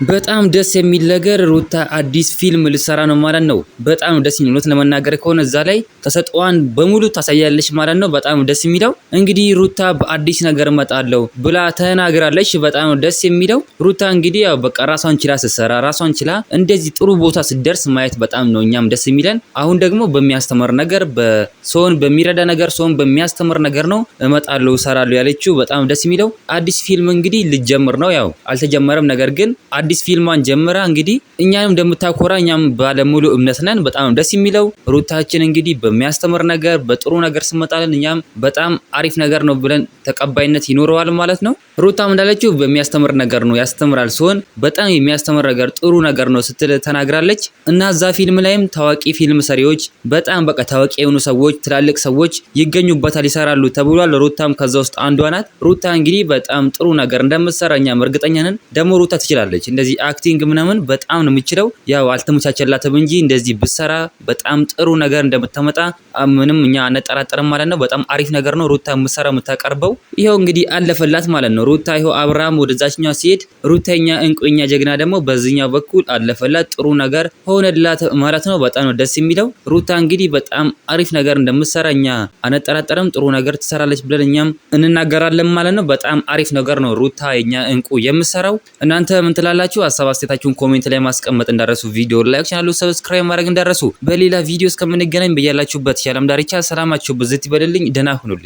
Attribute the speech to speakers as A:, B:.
A: በጣም ደስ የሚል ነገር ሩታ አዲስ ፊልም ልሰራ ነው ማለት ነው። በጣም ደስ የሚሉት ለመናገር ከሆነ እዛ ላይ ተሰጥቷን በሙሉ ታሳያለች ማለት ነው። በጣም ደስ የሚለው እንግዲህ ሩታ በአዲስ ነገር እመጣለሁ ብላ ተናግራለች። በጣም ደስ የሚለው ሩታ እንግዲህ ያው በቃ ራሷን ችላ ስትሰራ ራሷን ችላ እንደዚህ ጥሩ ቦታ ስትደርስ ማየት በጣም ነው እኛም ደስ የሚለን። አሁን ደግሞ በሚያስተምር ነገር በሰውን በሚረዳ ነገር ሰውን በሚያስተምር ነገር ነው እመጣለሁ እሰራለሁ ያለችው። በጣም ደስ የሚለው አዲስ ፊልም እንግዲህ ልጀምር ነው። ያው አልተጀመረም፣ ነገር ግን አዲስ ፊልማን ጀምራ እንግዲህ እኛንም እንደምታኮራ እኛም ባለሙሉ እምነት ነን። በጣም ደስ የሚለው ሩታችን እንግዲህ በሚያስተምር ነገር በጥሩ ነገር ስመጣለን እኛም በጣም አሪፍ ነገር ነው ብለን ተቀባይነት ይኖረዋል ማለት ነው። ሩታም እንዳለችው በሚያስተምር ነገር ነው ያስተምራል ሲሆን በጣም የሚያስተምር ነገር ጥሩ ነገር ነው ስትል ተናግራለች። እና እዛ ፊልም ላይም ታዋቂ ፊልም ሰሪዎች በጣም በቃ ታዋቂ የሆኑ ሰዎች ትላልቅ ሰዎች ይገኙበታል ይሰራሉ ተብሏል። ሩታም ከዛ ውስጥ አንዷ ናት። ሩታ እንግዲህ በጣም ጥሩ ነገር እንደምትሰራ እኛም እርግጠኛ ነን። ደግሞ ሩታ ትችላለች እንደዚህ አክቲንግ ምናምን በጣም ነው የምችለው። ያው አልተመቻቸላትም እንጂ እንደዚህ ብሰራ በጣም ጥሩ ነገር እንደምታመጣ ምንም እኛ አነጠራጠርም ማለት ነው። በጣም አሪፍ ነገር ነው ሩታ የምትሰራ የምታቀርበው። ይሄው እንግዲህ አለፈላት ማለት ነው። ሩታ ይሄው አብርሃም ወደዛችኛው ሲሄድ ሩታኛ እንቁኛ ጀግና ደግሞ በዚህኛው በኩል አለፈላት ጥሩ ነገር ሆነላት ማለት ነው። በጣም ነው ደስ የሚለው። ሩታ እንግዲህ በጣም አሪፍ ነገር እንደምትሰራ እኛ አነጠራጠርም። ጥሩ ነገር ትሰራለች ብለን እኛም እንናገራለን ማለት ነው። በጣም አሪፍ ነገር ነው ሩታ የኛ እንቁ የምትሰራው። እናንተ ምን ትላላችሁ? ሀሳብ አስተያየታችሁን ኮሜንት ላይ ማስቀመጥ እንዳረሱ፣ ቪዲዮ ላይክ ቻናሉን ሰብስክራይብ ማድረግ እንዳረሱ። በሌላ ቪዲዮ እስከምንገናኝ በያላችሁበት የዓለም ዳርቻ ሰላማችሁ ብዝት ይበልልኝ። ደህና ሁኑልኝ።